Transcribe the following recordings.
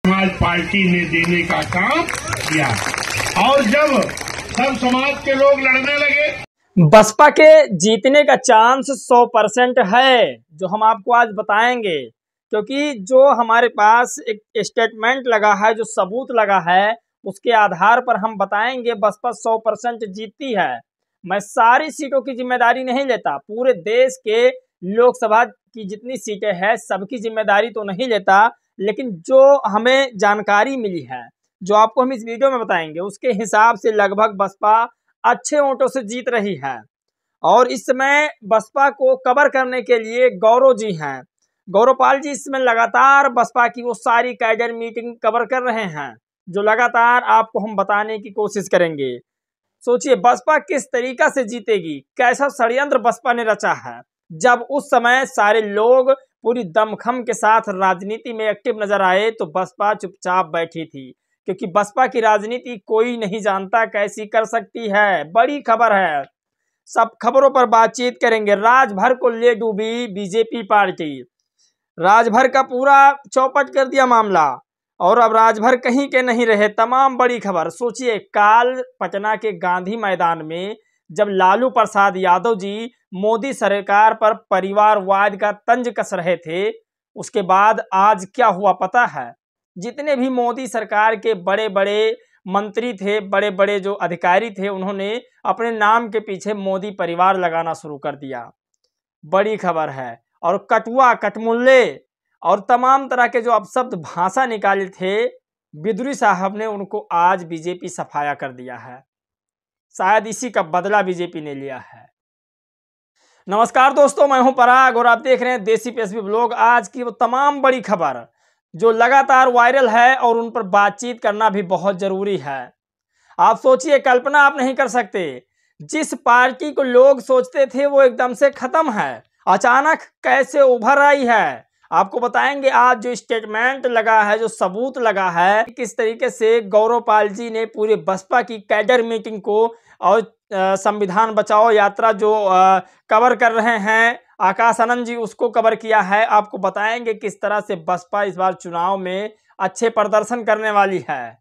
समाज पार्टी ने देने का काम किया और जब सब समाज के लोग लड़ने लगे, बसपा के जीतने का चांस 100% है, जो हम आपको आज बताएंगे। क्योंकि जो हमारे पास एक स्टेटमेंट लगा है, जो सबूत लगा है, उसके आधार पर हम बताएंगे बसपा 100% जीतती है। मैं सारी सीटों की जिम्मेदारी नहीं लेता, पूरे देश के लोकसभा की जितनी सीटें हैं सबकी जिम्मेदारी तो नहीं लेता, लेकिन जो हमें जानकारी मिली है, जो आपको हम इस वीडियो में बताएंगे, उसके हिसाब से लगभग बसपा अच्छे वोटों से जीत रही है। और इस समय बसपा को कवर करने के लिए गौरव जी हैं, गौरवपाल जी इसमें लगातार बसपा की वो सारी कैडर मीटिंग कवर कर रहे हैं, जो लगातार आपको हम बताने की कोशिश करेंगे। सोचिए बसपा किस तरीका से जीतेगी, कैसा षड्यंत्र बसपा ने रचा है। जब उस समय सारे लोग पूरी दमखम के साथ राजनीति में एक्टिव नजर आए तो बसपा चुपचाप बैठी थी, क्योंकि बसपा की राजनीति कोई नहीं जानता कैसी कर सकती है। बड़ी खबर है, सब खबरों पर बातचीत करेंगे। राजभर को ले डूबी बीजेपी पार्टी, राजभर का पूरा चौपट कर दिया मामला, और अब राजभर कहीं के नहीं रहे। तमाम बड़ी खबर। सोचिए काल पटना के गांधी मैदान में जब लालू प्रसाद यादव जी मोदी सरकार पर परिवारवाद का तंज कस रहे थे, उसके बाद आज क्या हुआ पता है? जितने भी मोदी सरकार के बड़े बड़े मंत्री थे, बड़े बड़े जो अधिकारी थे, उन्होंने अपने नाम के पीछे मोदी परिवार लगाना शुरू कर दिया। बड़ी खबर है। और कटुआ, कटमुल्ले और तमाम तरह के जो अपशब्द भाषा निकाले थे बिदुरी साहब ने, उनको आज बीजेपी सफाया कर दिया है। शायद इसी का बदला बीजेपी ने लिया है। नमस्कार दोस्तों, मैं हूं पराग और आप देख रहे हैं देसी पीएसपी ब्लॉग। आज की वो तमाम बड़ी खबर जो लगातार वायरल है और उन पर बातचीत करना भी बहुत जरूरी है। आप सोचिए, कल्पना आप नहीं कर सकते, जिस पार्टी को लोग सोचते थे वो एकदम से खत्म है, अचानक कैसे उभर आई है। आपको बताएंगे आज जो स्टेटमेंट लगा है, जो सबूत लगा है, किस तरीके से गौरवपाल जी ने पूरे बसपा की कैडर मीटिंग को और संविधान बचाओ यात्रा जो कवर कर रहे हैं आकाश आनंद जी, उसको कवर किया है। आपको बताएंगे किस तरह से बसपा इस बार चुनाव में अच्छे प्रदर्शन करने वाली है।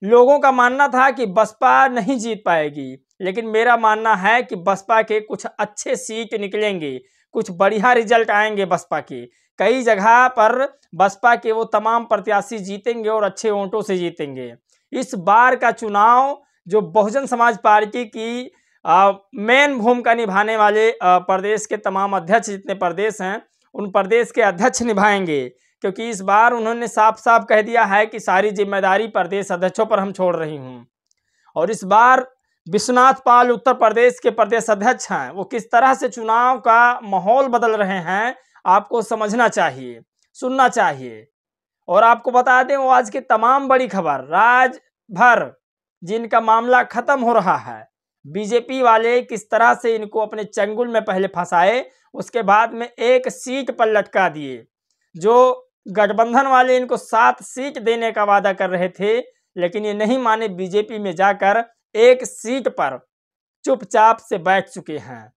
लोगों का मानना था कि बसपा नहीं जीत पाएगी, लेकिन मेरा मानना है कि बसपा के कुछ अच्छे सीट निकलेंगे, कुछ बढ़िया रिजल्ट आएंगे बसपा के। कई जगह पर बसपा के वो तमाम प्रत्याशी जीतेंगे और अच्छे वोटों से जीतेंगे। इस बार का चुनाव जो बहुजन समाज पार्टी की मेन भूमिका निभाने वाले प्रदेश के तमाम अध्यक्ष, जितने प्रदेश हैं, उन प्रदेश के अध्यक्ष निभाएंगे, क्योंकि इस बार उन्होंने साफ साफ कह दिया है कि सारी जिम्मेदारी प्रदेश अध्यक्षों पर हम छोड़ रही हूं। और इस बार विश्वनाथ पाल उत्तर प्रदेश के प्रदेश अध्यक्ष हैं, वो किस तरह से चुनाव का माहौल बदल रहे हैं आपको समझना चाहिए, सुनना चाहिए। और आपको बता दें वो आज की तमाम बड़ी खबर, राजभर जिनका मामला खत्म हो रहा है, बीजेपी वाले किस तरह से इनको अपने चंगुल में पहले फंसाए, उसके बाद में एक सीट पर लटका दिए। जो गठबंधन वाले इनको 7 सीट देने का वादा कर रहे थे, लेकिन ये नहीं माने, बीजेपी में जाकर एक सीट पर चुपचाप से बैठ चुके हैं।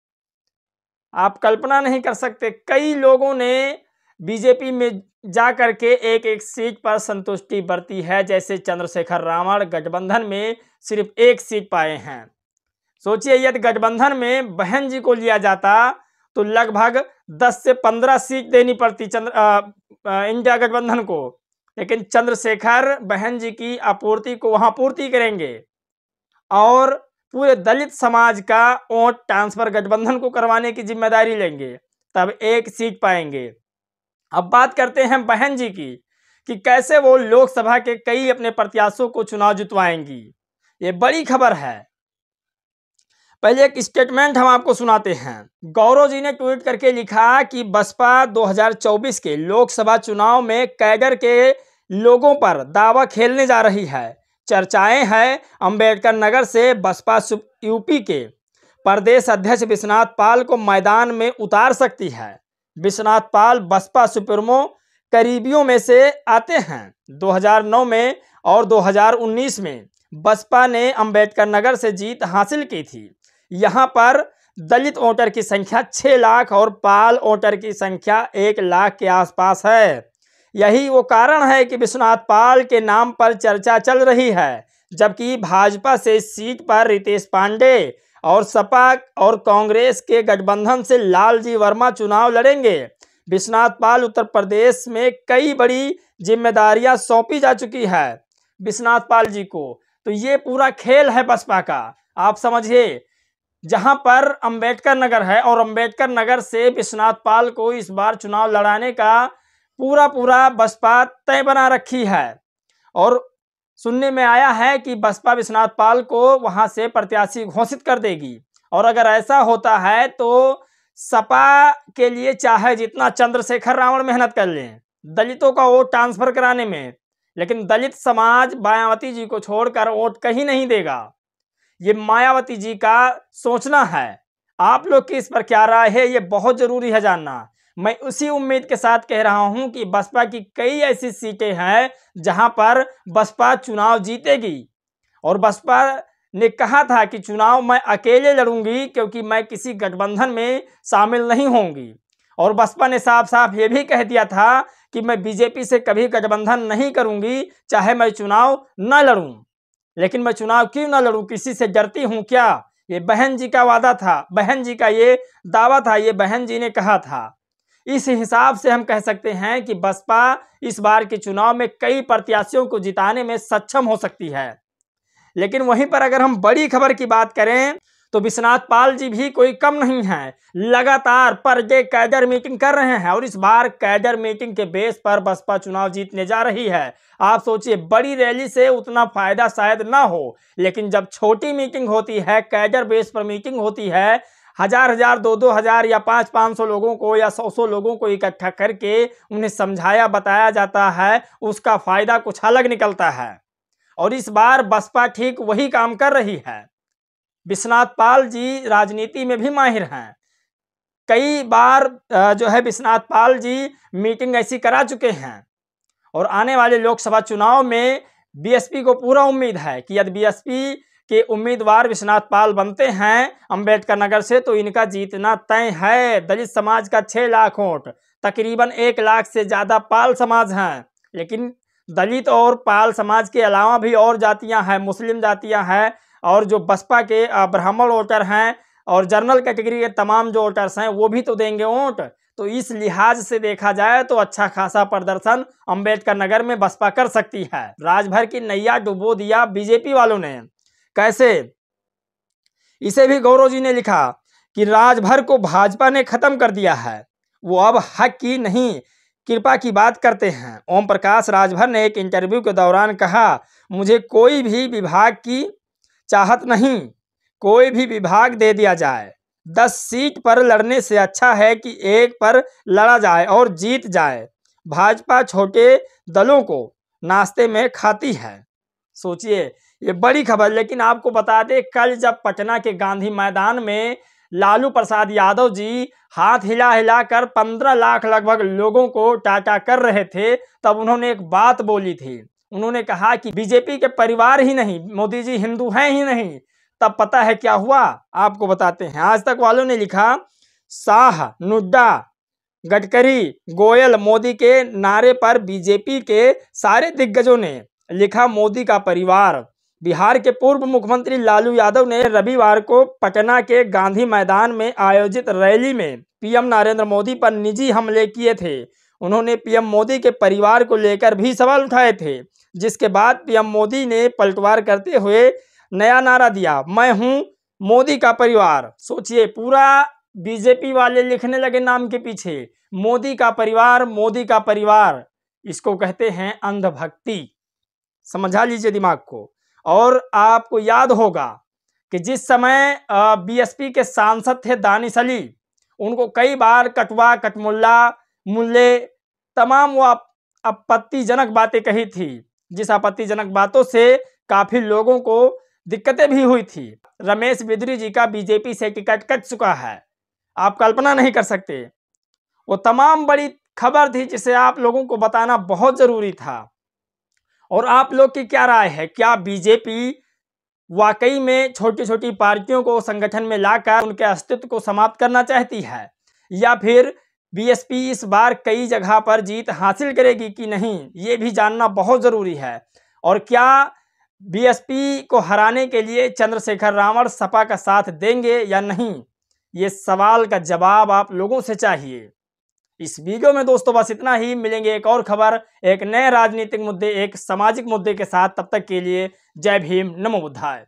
आप कल्पना नहीं कर सकते, कई लोगों ने बीजेपी में जाकर के एक एक सीट पर संतुष्टि बरती है, जैसे चंद्रशेखर रावण गठबंधन में सिर्फ एक सीट पाए हैं। सोचिए यदि गठबंधन में बहन जी को लिया जाता तो लगभग 10 से 15 सीट देनी पड़ती इंडिया गठबंधन को, लेकिन चंद्रशेखर बहन जी की आपूर्ति को वहां पूर्ति करेंगे और पूरे दलित समाज का वोट ट्रांसफर गठबंधन को करवाने की जिम्मेदारी लेंगे, तब एक सीट पाएंगे। अब बात करते हैं बहन जी की कि कैसे वो लोकसभा के कई अपने प्रत्याशियों को चुनाव जितवाएंगी। ये बड़ी खबर है। पहले एक स्टेटमेंट हम आपको सुनाते हैं। गौरव जी ने ट्वीट करके लिखा कि बसपा 2024 के लोकसभा चुनाव में कैडर के लोगों पर दावा खेलने जा रही है। चर्चाएं हैं अंबेडकर नगर से बसपा यूपी के प्रदेश अध्यक्ष विश्वनाथ पाल को मैदान में उतार सकती है। विश्वनाथ पाल बसपा सुप्रीमो करीबियों में से आते हैं। 2009 में और 2019 में बसपा ने अंबेडकर नगर से जीत हासिल की थी। यहां पर दलित वोटर की संख्या 6 लाख और पाल वोटर की संख्या 1 लाख के आसपास है। यही वो कारण है कि विश्वनाथ पाल के नाम पर चर्चा चल रही है, जबकि भाजपा से इस सीट पर रितेश पांडे और सपा और कांग्रेस के गठबंधन से लालजी वर्मा चुनाव लड़ेंगे। विश्वनाथ पाल उत्तर प्रदेश में कई बड़ी जिम्मेदारियां सौंपी जा चुकी है विश्वनाथ पाल जी को। तो ये पूरा खेल है बसपा का, आप समझिए। जहां पर अंबेडकर नगर है और अंबेडकर नगर से विश्वनाथ पाल को इस बार चुनाव लड़ाने का पूरा बसपा तय बना रखी है। और सुनने में आया है कि बसपा विश्वनाथ पाल को वहां से प्रत्याशी घोषित कर देगी। और अगर ऐसा होता है तो सपा के लिए चाहे जितना चंद्रशेखर रावण मेहनत कर लें दलितों का वोट ट्रांसफर कराने में, लेकिन दलित समाज मायावती जी को छोड़कर वोट कहीं नहीं देगा। ये मायावती जी का सोचना है। आप लोग की इस पर क्या राय है, ये बहुत जरूरी है जानना। मैं उसी उम्मीद के साथ कह रहा हूं कि बसपा की कई ऐसी सीटें हैं जहां पर बसपा चुनाव जीतेगी। और बसपा ने कहा था कि चुनाव मैं अकेले लड़ूंगी क्योंकि मैं किसी गठबंधन में शामिल नहीं होंगी। और बसपा ने साफ साफ ये भी कह दिया था कि मैं बीजेपी से कभी गठबंधन नहीं करूंगी, चाहे मैं चुनाव न लड़ूं। लेकिन मैं चुनाव क्यों न लड़ूं, किसी से डरती हूं क्या? ये बहन जी का वादा था, बहन जी का ये दावा था, ये बहन जी ने कहा था। इस हिसाब से हम कह सकते हैं कि बसपा इस बार के चुनाव में कई प्रत्याशियों को जिताने में सक्षम हो सकती है। लेकिन वहीं पर अगर हम बड़ी खबर की बात करें तो विश्वनाथ पाल जी भी कोई कम नहीं है, लगातार पर डे कैडर मीटिंग कर रहे हैं। और इस बार कैडर मीटिंग के बेस पर बसपा चुनाव जीतने जा रही है। आप सोचिए, बड़ी रैली से उतना फायदा शायद ना हो, लेकिन जब छोटी मीटिंग होती है, कैडर बेस पर मीटिंग होती है, हजार दो हजार या 500 लोगों को या 100 लोगों को इकट्ठा करके उन्हें समझाया बताया जाता है, उसका फायदा कुछ अलग निकलता है। और इस बार बसपा ठीक वही काम कर रही है। विश्वनाथ पाल जी राजनीति में भी माहिर हैं। कई बार जो है विश्वनाथ पाल जी मीटिंग ऐसी करा चुके हैं। और आने वाले लोकसभा चुनाव में बीएसपी को पूरा उम्मीद है कि यदि बीएसपी के उम्मीदवार विश्वनाथ पाल बनते हैं अंबेडकर नगर से तो इनका जीतना तय है। दलित समाज का 6 लाख वोट, तकरीबन 1 लाख से ज़्यादा पाल समाज हैं। लेकिन दलित और पाल समाज के अलावा भी और जातियां हैं, मुस्लिम जातियां हैं, और जो बसपा के ब्राह्मण वोटर हैं और जनरल कैटेगरी के तमाम जो वोटर्स हैं वो भी तो देंगे वोट। तो इस लिहाज से देखा जाए तो अच्छा खासा प्रदर्शन अंबेडकर नगर में बसपा कर सकती है। राजभर की नैया डुबो दिया बीजेपी वालों ने। कैसे? इसे भी गौरव जी ने लिखा कि राजभर को भाजपा ने खत्म कर दिया है, वो अब हक की नहीं कृपा की बात करते हैं। ओम प्रकाश राजभर ने एक इंटरव्यू के दौरान कहा, मुझे कोई भी विभाग की चाहत नहीं, कोई भी विभाग दे दिया जाए। 10 सीट पर लड़ने से अच्छा है कि एक पर लड़ा जाए और जीत जाए। भाजपा छोटे दलों को नाश्ते में खाती है। सोचिए, ये बड़ी खबर। लेकिन आपको बता दें, कल जब पटना के गांधी मैदान में लालू प्रसाद यादव जी हाथ हिला हिला कर 15 लाख लगभग लोगों को टाटा कर रहे थे, तब उन्होंने एक बात बोली थी। उन्होंने कहा कि बीजेपी के परिवार ही नहीं, मोदी जी हिंदू हैं ही नहीं। तब पता है क्या हुआ, आपको बताते हैं। आज तक वालों ने लिखा, शाह, नड्डा, गडकरी, गोयल, मोदी के नारे पर बीजेपी के सारे दिग्गजों ने लिखा मोदी का परिवार। बिहार के पूर्व मुख्यमंत्री लालू यादव ने रविवार को पटना के गांधी मैदान में आयोजित रैली में पीएम नरेंद्र मोदी पर निजी हमले किए थे। उन्होंने पीएम मोदी के परिवार को लेकर भी सवाल उठाए थे, जिसके बाद पीएम मोदी ने पलटवार करते हुए नया नारा दिया, मैं हूं मोदी का परिवार। सोचिए, पूरा बीजेपी वाले लिखने लगे नाम के पीछे मोदी का परिवार, मोदी का परिवार। इसको कहते हैं अंधभक्ति। समझा लीजिए दिमाग को। और आपको याद होगा कि जिस समय बीएसपी के सांसद थे दानिश अली, उनको कई बार कटवा, कटमुल्ला, मुल्ले, तमाम वो आपत्तिजनक बातें कही थी, जिस आपत्तिजनक बातों से काफी लोगों को दिक्कतें भी हुई थी। रमेश बिदरी जी का बीजेपी से टिकट कट चुका है, आप कल्पना नहीं कर सकते। वो तमाम बड़ी खबर थी जिसे आप लोगों को बताना बहुत जरूरी था। और आप लोग की क्या राय है, क्या बीजेपी वाकई में छोटी छोटी पार्टियों को संगठन में लाकर उनके अस्तित्व को समाप्त करना चाहती है, या फिर बीएसपी इस बार कई जगह पर जीत हासिल करेगी कि नहीं, ये भी जानना बहुत ज़रूरी है। और क्या बीएसपी को हराने के लिए चंद्रशेखर रावण सपा का साथ देंगे या नहीं, ये सवाल का जवाब आप लोगों से चाहिए। इस वीडियो में दोस्तों बस इतना ही। मिलेंगे एक और खबर, एक नए राजनीतिक मुद्दे, एक सामाजिक मुद्दे के साथ। तब तक के लिए जय भीम, नमो बुद्धाय।